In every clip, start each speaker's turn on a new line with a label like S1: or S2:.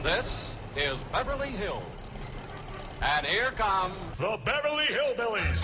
S1: This is Beverly Hills. And here come
S2: the Beverly Hillbillies.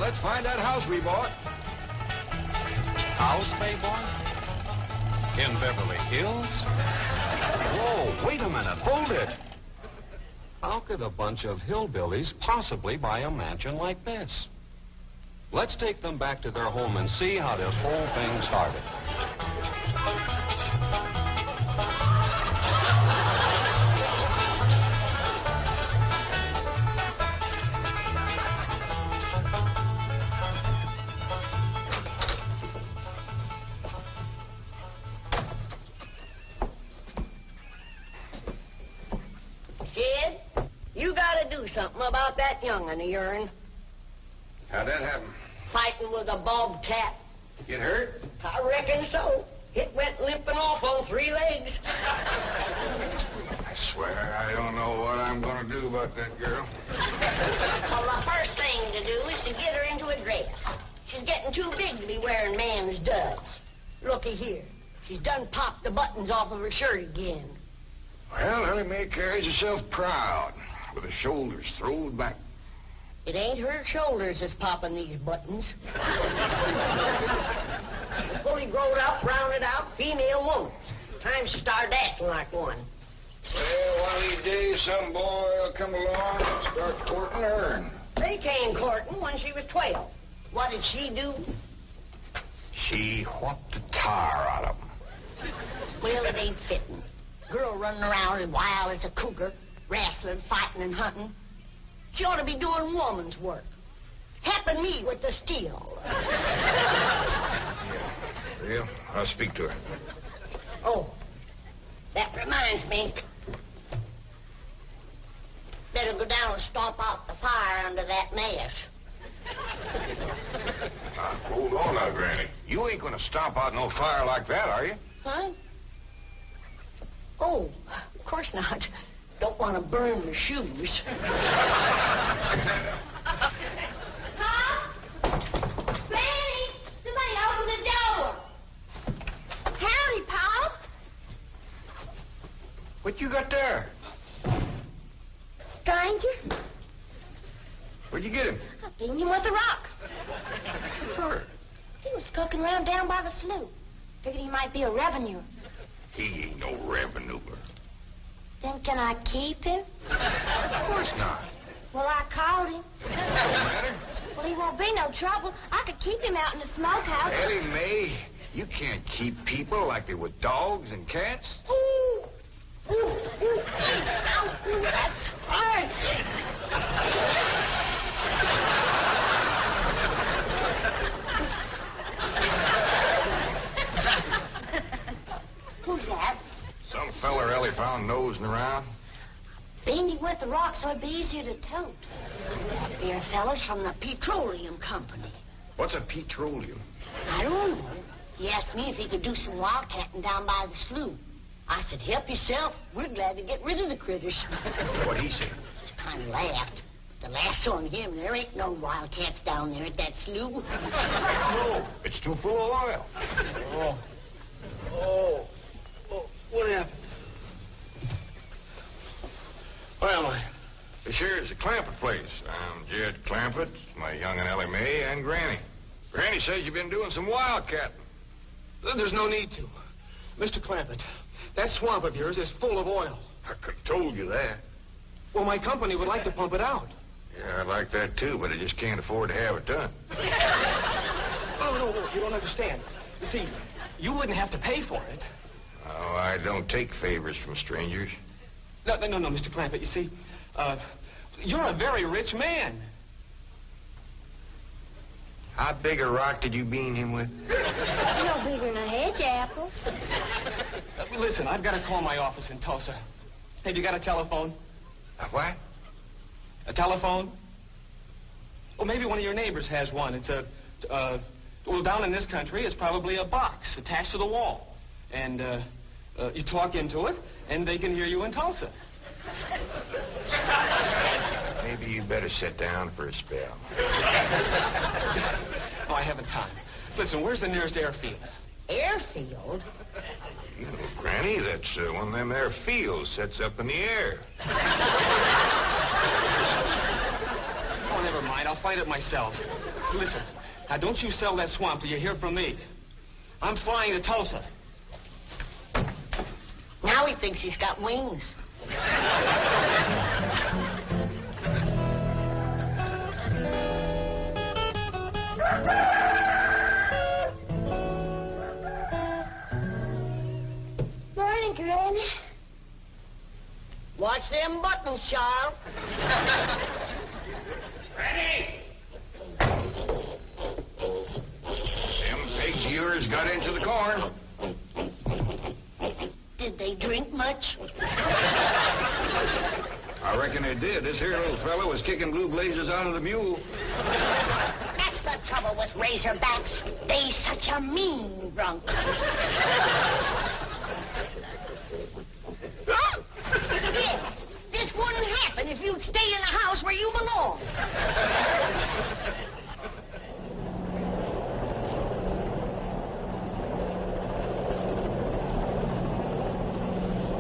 S3: Let's find that house we bought.
S1: House they bought? In Beverly Hills? Whoa, wait a minute, hold it. How could a bunch of hillbillies possibly buy a mansion like this? Let's take them back to their home and see how this whole thing started.
S4: Jed, you gotta do something about that young'un of yourn.
S3: How'd that happen?
S4: Fighting with a bobcat.
S3: Get hurt?
S4: I reckon so. It went limping off on 3 legs.
S3: I swear, I don't know what I'm going to do about that girl.
S4: Well, the first thing to do is to get her into a dress. She's getting too big to be wearing man's duds. Looky here. She's done popped the buttons off of her shirt again.
S3: Well, Elly May carries herself proud, with her shoulders throwed back.
S4: It ain't her shoulders that's popping these buttons. Fully grown up, rounded out, female woman. Time she started acting like one.
S3: Well, one of these days, some boy will come along and start courting her.
S4: They came courting when she was 12. What did she do?
S3: She whopped the tar out of them.
S4: Well, it ain't fitting. Girl running around as wild as a cougar, wrestling, fighting, and hunting. She ought to be doing woman's work. Helping me with the steel.
S3: Yeah, I'll speak to her.
S4: Oh, that reminds me. Better go down and stomp out the fire under that mess.
S3: Hold on now, Granny. You ain't gonna stomp out no fire like that, are you?
S4: Huh? Oh, of course not. Don't want to burn your shoes.
S5: Pop? Granny! Somebody open the door. Howdy, Pop.
S3: What you got there?
S5: Stranger?
S3: Where'd you get him?
S5: I beamed him with a rock.
S3: Sure.
S5: He was skulking around down by the slough. Figured he might be a revenue.
S3: He ain't no revenue.
S5: Then can I keep him?
S3: Of course not.
S5: Well, I caught him.
S3: Don't matter.
S5: Well, he won't be no trouble. I could keep him out in the smokehouse.
S3: Elly May, you can't keep people like they were dogs and cats.
S5: Ooh. Ooh, ooh, ow, ooh, that's hard. Who's that?
S3: Some feller Elly found nosing around.
S5: Beamed him with the rock so it'd be easier to tote.
S4: That there fella's from the petroleum company.
S3: What's a petroleum?
S4: I don't know. He asked me if he could do some wildcatting down by the slough. I said, help yourself. We're glad to get rid of the critters.
S3: What'd he say?
S4: He kind of laughed. The last on him, there ain't no wildcats down there at that slough.
S3: No, it's too full of oil.
S6: Oh, what happened?
S3: Well, this here is the Clampett place. I'm Jed Clampett, my young'un Elly May and Granny. Granny says you've been doing some wildcatting.
S6: There's no need to. Mr. Clampett, that swamp of yours is full of oil.
S3: I could have told you that.
S6: Well, my company would like to pump it out.
S3: Yeah, I'd like that too, but I just can't afford to have it done.
S6: No, you don't understand. You see, you wouldn't have to pay for it.
S3: Oh, I don't take favors from strangers.
S6: No, Mr. Clampett, you see, you're a very rich man.
S3: How big a rock did you bean him with?
S5: No bigger than a hedge apple.
S6: Listen. Listen, I've got to call my office in Tulsa. Hey, you got a telephone?
S3: A what?
S6: A telephone? Well, maybe one of your neighbors has one. It's well, down in this country, it's probably a box attached to the wall. And you talk into it, and they can hear you in Tulsa.
S3: Maybe you better sit down for a spell.
S6: Oh, I haven't time. Listen, where's the nearest airfield?
S4: Airfield?
S3: You know, Granny, that's one of them there fields sets up in the air.
S6: Oh, never mind. I'll find it myself. Listen, now don't you sell that swamp till you hear from me. I'm flying to Tulsa.
S4: Now he thinks he's got wings.
S5: Morning, Granny.
S4: Watch them buttons, child.
S3: Granny! Them pigs of yours got into the corn.
S4: Did they drink much?
S3: I reckon they did. This here little fella was kicking blue blazes out of the mule.
S4: That's the trouble with razorbacks. They such a mean drunk. Yeah, this wouldn't happen if you'd stay in the house where you belong.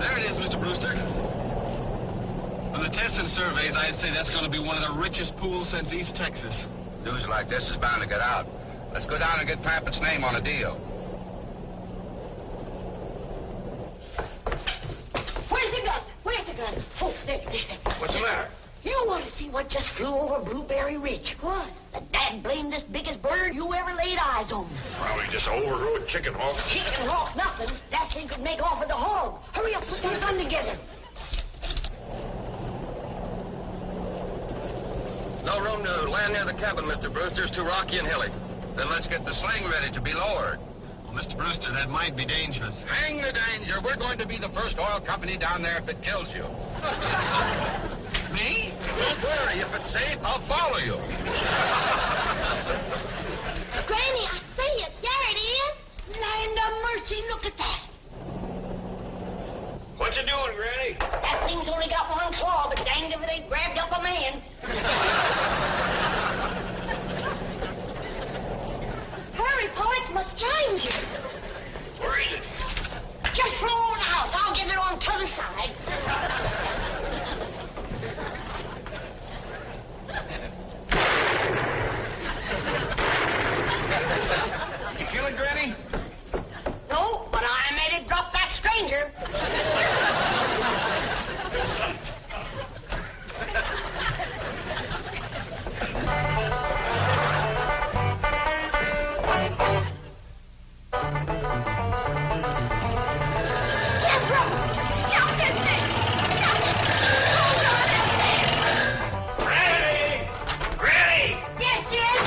S7: There it is, Mr. Brewster. From the tests and surveys, I'd say that's going to be one of the richest pools since East Texas.
S8: News like this is bound to get out. Let's go down and get Clampett's name on a deal.
S4: Where's the gun? Where's the gun? Oh, there.
S3: What's the matter?
S4: You want to see what just flew over Blueberry Ridge? What? The dad-blamedest biggest bird you ever laid eyes on.
S3: Probably just an overgrown chicken hawk.
S4: Chicken hawk, nothing. That thing could make off with the hog. Hurry up, put that gun together.
S8: No room to land near the cabin, Mr. Brewster. It's too rocky and hilly. Then let's get the sling ready to be lowered.
S7: Well, Mr. Brewster, that might be dangerous.
S8: Hang the danger. We're going to be the first oil company down there if it kills you.
S7: Yes, sir. Me?
S8: Don't worry. If it's safe, I'll follow you.
S5: Granny, I see it. There it is.
S4: Land of mercy, look at that.
S3: What you doing, Granny?
S4: That thing's only got one claw, but danged if it ain't grabbed up a man.
S5: Hurry, Paul, it's my stranger.
S3: Where is it?
S4: Just throw it in the house. I'll get it on t'other side.
S3: You feel it, Granny?
S4: No, but I made it drop that stranger.
S5: Jethro! Stop this thing! Stop it! Hold on,
S3: Granny! Granny!
S4: Yes, Jed?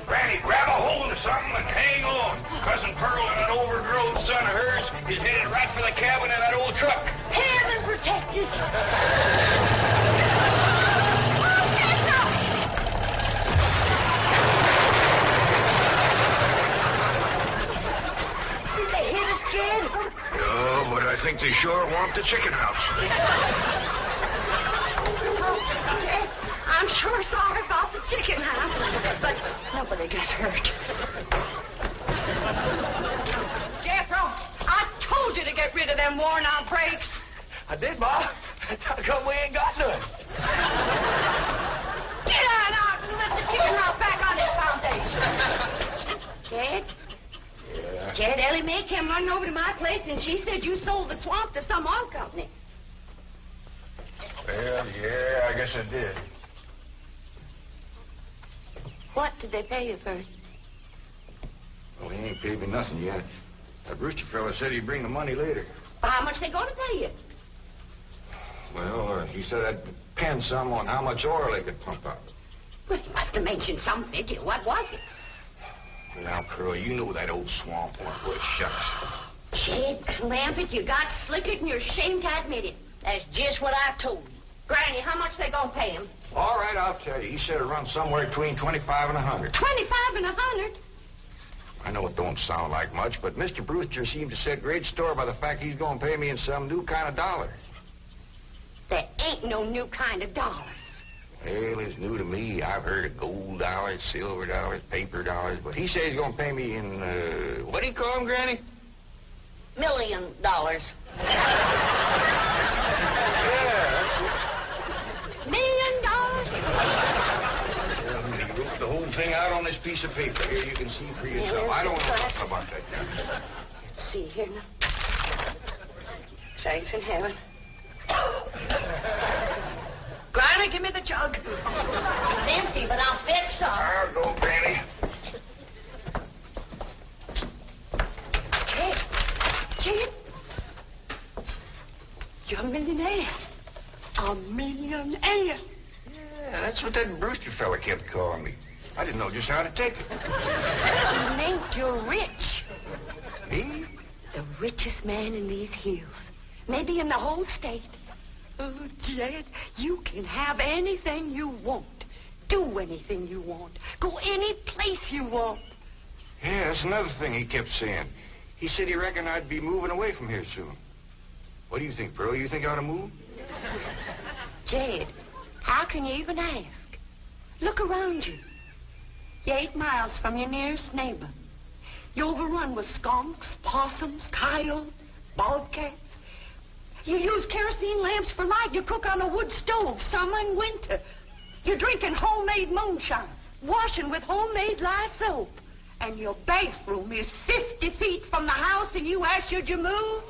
S3: Granny, grab a hold of something and hang on. Cousin Pearl and that overgrown son of hers is headed right for the cabin in that old truck.
S4: Heaven protect us. Did they hit us, Jed?
S3: No, but I think they sure want the chicken house.
S4: Jed, I'm sure sorry about the chicken house, but nobody got hurt.
S9: Jethro, I told you to get rid of them worn-out brakes.
S6: I did, Ma. That's how come we ain't got none.
S9: Get on out and lift the chicken house back on its foundation.
S5: Jed?
S3: Yeah.
S5: Jed, Elly May came running over to my place, and she said you sold the swamp to some oil company.
S3: Well, yeah, I guess I did.
S5: What did they pay you for it?
S3: Well, he ain't paid me nothing yet. That Brewster fella said he'd bring the money later.
S5: How much they going to pay you?
S3: Well, he said I'd depend some on how much oil they could pump out.
S5: Well, you must have mentioned some figure. What was it?
S3: Now, Pearl, you know that old swamp won't worth shucks.
S4: Jed Clampett, you got slickered and you're ashamed to admit it. That's just what I told you.
S9: Granny, how much they gonna pay him?
S3: All right, I'll tell you. He said it runs somewhere between 25 and 100.
S9: 25 and 100?
S3: I know it don't sound like much, but Mr. Brewster seemed to set great store by the fact he's going to pay me in some new kind of dollar.
S9: There ain't no new kind of dollar.
S3: Well, it's new to me. I've heard of gold dollars, silver dollars, paper dollars, but he says he's going to pay me in, what do you call them, Granny?
S4: $1 million.
S3: Yeah,
S9: $1 million?
S3: he wrote the whole thing out on this piece of paper. Here, you can see for yourself. I don't know nothing about that.
S9: Let's see here now. Thanks in heaven. Granny, give me the jug.
S4: It's empty, but I'll fetch some.
S3: I'll go, Granny.
S9: Jed, you're a millionaire. A millionaire.
S3: Yeah, that's what that Brewster fella kept calling me. I didn't know just how to take it.
S9: You meant you're rich.
S3: Me?
S9: The richest man in these hills. Maybe in the whole state. Oh, Jed, you can have anything you want. Do anything you want. Go any place you want.
S3: Yeah, that's another thing he kept saying. He said he reckoned I'd be moving away from here soon. What do you think, Pearl? You think I ought to move?
S9: Jed, how can you even ask? Look around you. You're 8 miles from your nearest neighbor. You're overrun with skunks, possums, coyotes, bobcats. You use kerosene lamps for light. You cook on a wood stove, summer and winter. You're drinking homemade moonshine, washing with homemade lye soap. And your bathroom is 50 feet from the house, and you ask, should you move?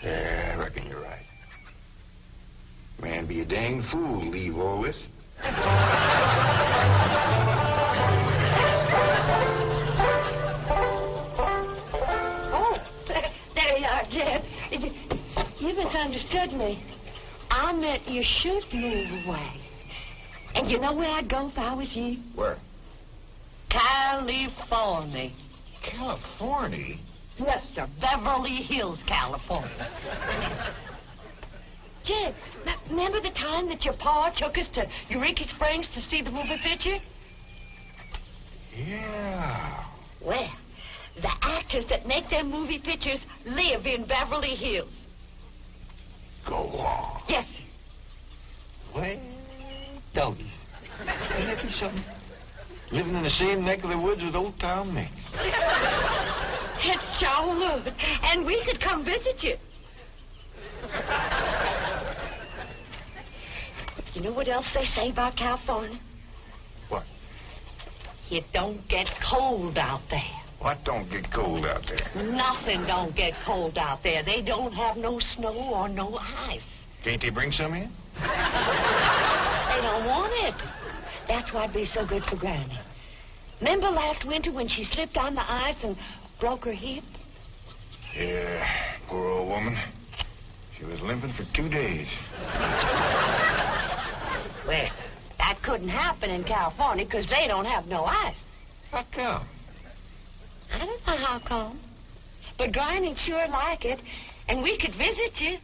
S3: Yeah, I reckon you're right. Man, be a dang fool to leave all this.
S9: Oh, there you are, Jed. You misunderstood me. I meant you should move away. And you know where I'd go if I was you?
S3: Where?
S9: Cal-i-forn-ee.
S3: California?
S9: Yes, sir. Beverly Hills, California. Jed, remember the time that your pa took us to Eureka Springs to see the movie picture?
S3: Yeah.
S9: Well, the actors that make them movie pictures live in Beverly Hills.
S3: Go on.
S9: Yes, sir.
S3: Well, doggy. Ain't that be something? Living in the same neck of the woods with old Tom Mix.
S9: It sure would. And we could come visit you. You know what else they say about California?
S3: What?
S9: It don't get cold out there.
S3: What don't get cold out there?
S9: Nothing don't get cold out there. They don't have no snow or no ice.
S3: Can't they bring some in?
S9: They don't want it. That's why'd be so good for Granny. Remember last winter when she slipped on the ice and broke her hip?
S3: Yeah, poor old woman. She was limping for 2 days.
S9: Well, that couldn't happen in California because they don't have no ice.
S3: How come?
S9: I don't know how come. But Granny'd sure like it, and we could visit you.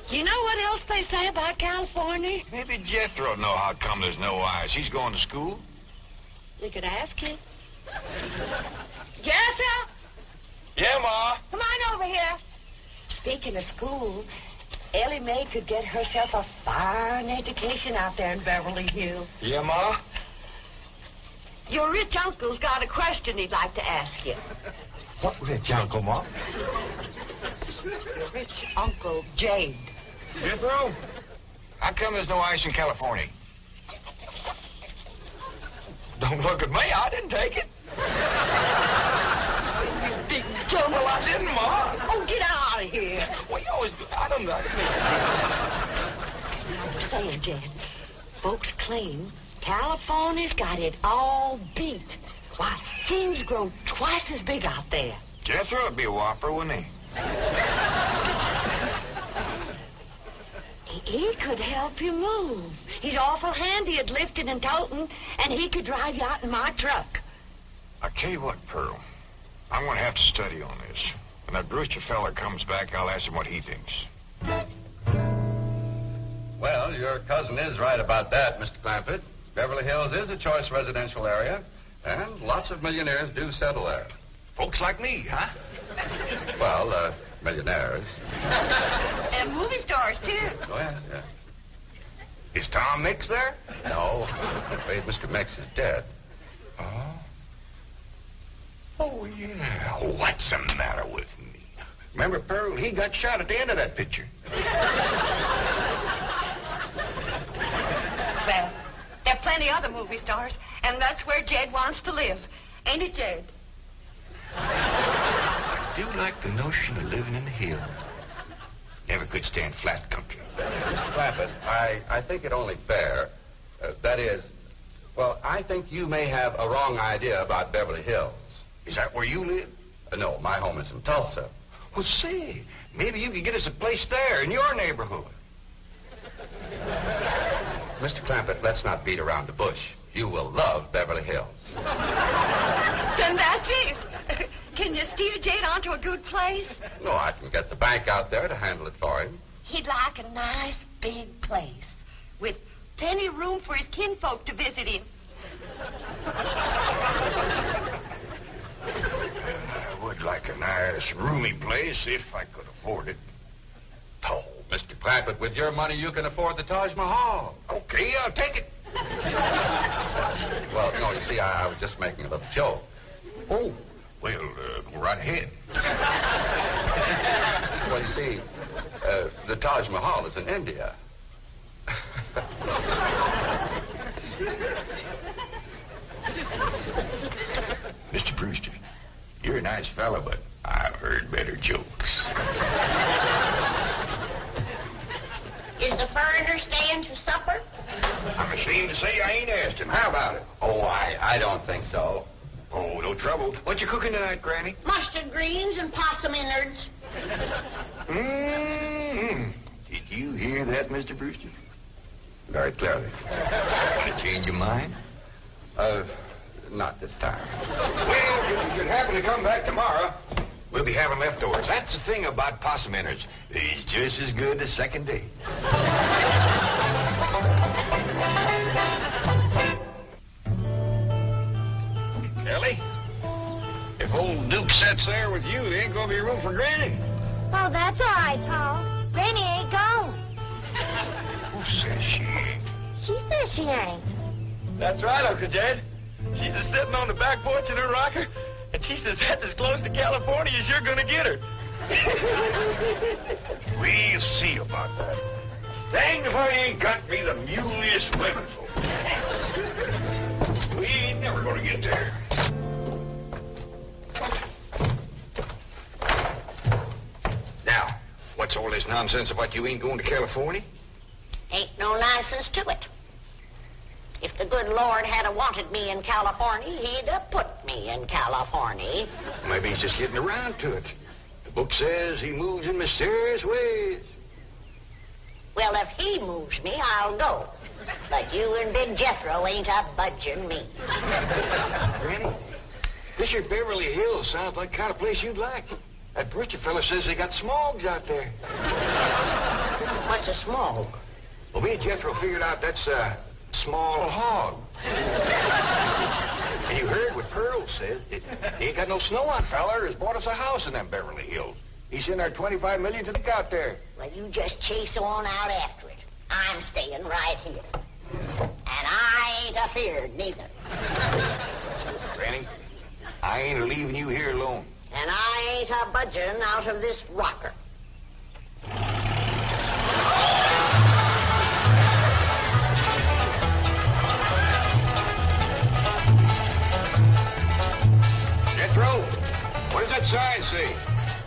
S9: You know what else they say about California?
S3: Maybe Jethro know how come there's no ice. He's going to school.
S9: We could ask him. Jethro?
S3: Yeah, Ma.
S9: Come on over here. Speaking of school, Elly May could get herself a fine education out there in Beverly Hills.
S3: Yeah, Ma?
S9: Your rich uncle's got a question he'd like to ask you.
S3: What rich uncle, Ma?
S9: Your rich Uncle Jed.
S3: Jethro? How come there's no ice in California? Don't look at me. I didn't take it.
S9: Big jungle.
S3: I didn't, Ma.
S9: Oh, get out of here.
S3: Well, you always do. I don't know.
S9: I'm saying, Jed, folks claim California's got it all beat. Why, things grow twice as big out there.
S3: Jethro would be a whopper, wouldn't he?
S9: he could help you move. He's awful handy at lifting and toting, and he could drive you out in my truck.
S3: I tell you what, Pearl. I'm going to have to study on this. When that Brewster fella comes back, I'll ask him what he thinks.
S8: Well, your cousin is right about that, Mr. Clampett. Beverly Hills is a choice residential area, and lots of millionaires do settle there.
S3: Folks like me, huh?
S8: Well, millionaires.
S9: And movie stars, too.
S8: Oh, yes, yeah.
S3: Is Tom Mix there?
S8: No, I'm afraid Mr. Mix is dead.
S3: Oh? Oh, yeah. What's the matter with me? Remember, Pearl, he got shot at the end of that picture.
S9: Well, there are plenty other movie stars, and that's where Jed wants to live. Ain't it, Jed?
S3: I do like the notion of living in the hills. Never could stand flat country.
S8: Mr. Clampett, I think it only fair. That is, well, I think you may have a wrong idea about Beverly Hills.
S3: Is that where you live?
S8: No, my home is in Tulsa.
S3: Well, say, maybe you could get us a place there in your neighborhood.
S8: Mr. Clampett, let's not beat around the bush. You will love Beverly Hills.
S9: Then that's it. Can you steer Jed onto a good place?
S8: No, I can get the bank out there to handle it for him.
S9: He'd like a nice big place with plenty of room for his kinfolk to visit him.
S3: I would like a nice, roomy place if I could afford it.
S8: Oh, Mr. Clampett, with your money, you can afford the Taj Mahal.
S3: Okay, I'll take it.
S8: Well, no, you see, I was just making a little joke.
S3: Oh, well, go right ahead.
S8: Well, you see, the Taj Mahal is in India.
S3: Mr. Brewster, you're a nice fella, but I've heard better jokes.
S4: Is the foreigner staying to supper?
S3: I'm ashamed to say I ain't asked him. How about it?
S8: Oh, I don't think so.
S3: Oh, no trouble. What you cooking tonight, Granny?
S4: Mustard greens and possum innards.
S3: Mm-hmm. Did you hear that, Mr. Brewster?
S8: Very clearly.
S3: Want to change your mind?
S8: Not this time.
S3: Well, if you could happen to come back tomorrow, we'll be having leftovers. That's the thing about possum innards. It's just as good the second day. Ellie, if old Duke sits there with you, there ain't gonna be room for Granny.
S5: Oh, that's all right, Paul. Granny ain't gone.
S3: Who says she ain't?
S5: She says she ain't.
S6: That's right, Uncle Jed. She's just sitting on the back porch in her rocker, and she says that's as close to California as you're gonna get her.
S3: We'll see about that. Dang if I ain't got me the muleyest women folk. We ain't never gonna get there. Now, what's all this nonsense about you ain't going to California?
S4: Ain't no nonsense to it. If the good Lord had wanted me in California, he'd have put me in California.
S3: Maybe he's just getting around to it. The book says he moves in mysterious ways.
S4: Well, if he moves me, I'll go. But you and Big Jethro ain't a budging me.
S3: Granny, this here Beverly Hills sounds like the kind of place you'd like. That Brewster fella says they got smogs out there.
S4: What's a smog?
S3: Well, me and Jethro figured out that's a small hog. And you heard what Pearl said. He ain't got no snow on, fella. Has bought us a house in them Beverly Hills. He's in our $25 million to look out there.
S4: Well, you just chase on out after it. I'm staying right here. And I ain't afeard neither.
S3: Granny, I ain't leaving you here alone.
S4: And I ain't a budging out of this rocker.
S3: Jethro, what does that sign say?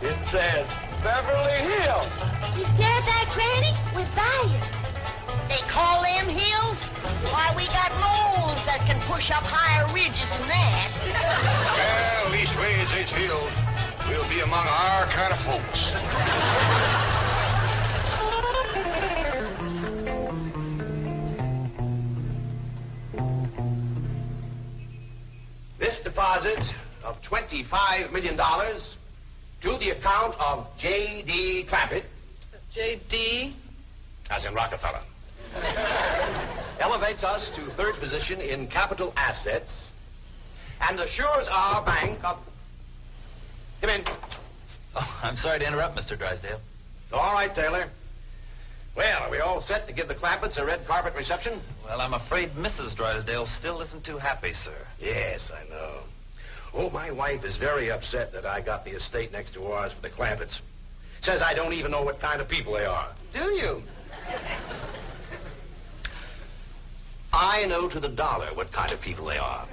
S6: It says Beverly Hills.
S5: You hear that, Granny? We're buying.
S4: They call them hills? Why, we got moles that can push up higher ridges than that.
S3: Well, leastways, it's hills. We'll be among our kind of folks.
S10: deposit of $25 million to the account of J.D. Clampett.
S5: J.D.?
S10: As in Rockefeller. Elevates us to third position in capital assets and assures our bank of... Come in.
S11: Oh, I'm sorry to interrupt, Mr. Drysdale.
S10: All right, Taylor. Well, are we all set to give the Clampetts a red carpet reception?
S11: Well, I'm afraid Mrs. Drysdale still isn't too happy, sir.
S10: Yes, I know. Oh, my wife is very upset that I got the estate next to ours for the Clampetts. Says I don't even know what kind of people they are.
S5: Do you?
S10: I know to the dollar what kind of people they are.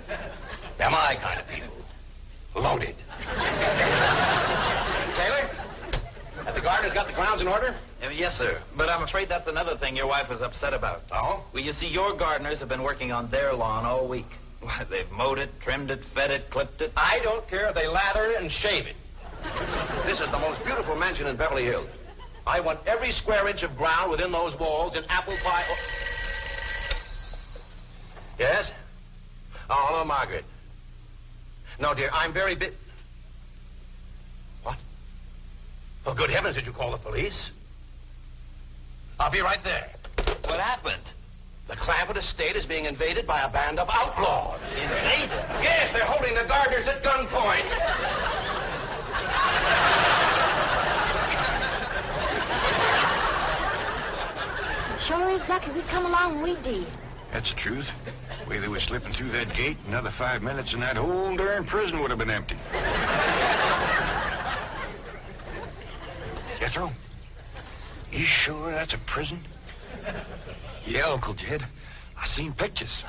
S10: They're my kind of people. Loaded. Taylor, have the gardeners got the grounds in order?
S11: Yes, sir. But I'm afraid that's another thing your wife was upset about.
S10: Oh?
S11: Well, you see, your gardeners have been working on their lawn all week. Why, they've mowed it, trimmed it, fed it, clipped it.
S10: I don't care if they lather it and shave it. This is the most beautiful mansion in Beverly Hills. I want every square inch of ground within those walls in apple pie... Yes? Oh, hello, Margaret. No, dear, I'm very What? Oh, good heavens, did you call the police? I'll be right there.
S11: What happened?
S10: The Clampett estate is being invaded by a band of outlaws.
S11: Invaded?
S10: Yes, they're holding the gardeners at gunpoint.
S4: Sure is lucky we come along when we did.
S3: That's the truth. The way they were slipping through that gate, another 5 minutes and that whole darn prison would have been empty. Jethro, you sure that's a prison?
S12: Yeah, Uncle Jed. I seen pictures.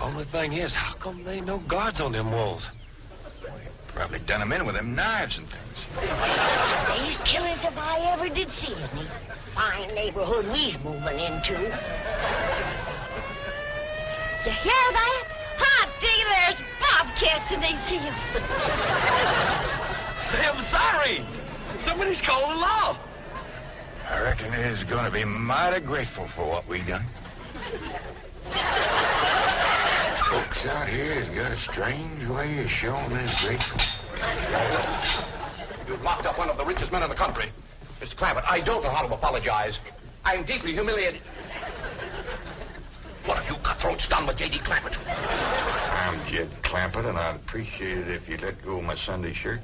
S12: Only thing is, how come there ain't no guards on them walls?
S3: Probably done them in with them knives and things.
S4: These killers if I ever did see any. Fine neighborhood we's moving into. You hear that? Hot diggity, there's bobcats and they see them.
S12: Them sirens! Somebody's calling the law.
S3: I reckon they's going to be mighty grateful for what we done. Folks out here has got a strange way of showing they're grateful.
S10: You've locked up one of the richest men in the country. Mr. Clampett, I don't know how to apologize. I'm deeply humiliated. What have you cutthroats done with J.D. Clampett?
S3: I'm Jed Clampett, and I'd appreciate it if you let go of my Sunday shirt.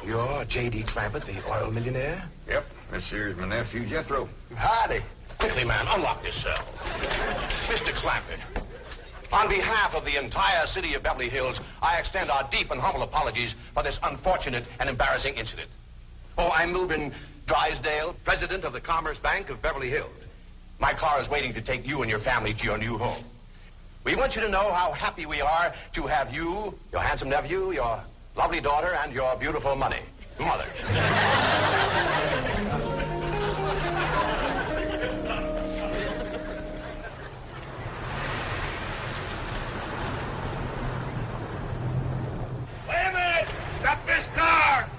S10: You're J.D. Clampett, the oil millionaire?
S3: Yep. This here is my nephew, Jethro.
S10: Howdy. Quickly, man, unlock this cell. Mr. Clampett, on behalf of the entire city of Beverly Hills, I extend our deep and humble apologies for this unfortunate and embarrassing incident. Oh, I'm Milburn Drysdale, president of the Commerce Bank of Beverly Hills. My car is waiting to take you and your family to your new home. We want you to know how happy we are to have you, your handsome nephew, your lovely daughter, and your beautiful mother.
S3: Wait a minute! Stop this car!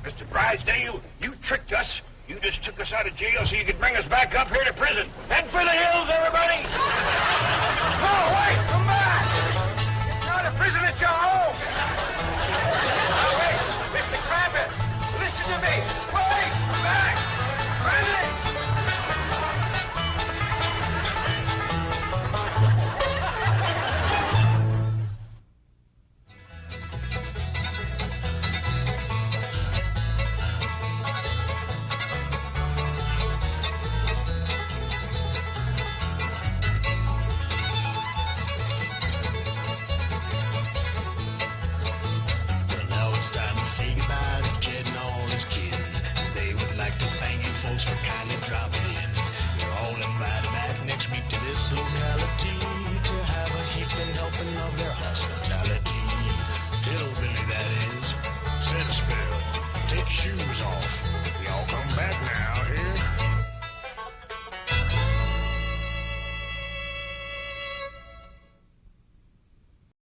S3: Mr. Drysdale, you tricked us. You just took us out of jail so you could bring us back up here to prison. Head for the hills, everybody! No, wait! Come back! It's not a prison, it's your home! Now, wait! Mr. Clampett, listen to me! Wait! Come back! Friendly!
S2: For kindly dropping in. You're all invited back next week to this locality to have a heaping helping of their hospitality. Hillbilly, that is. Set a spell. Take your shoes off.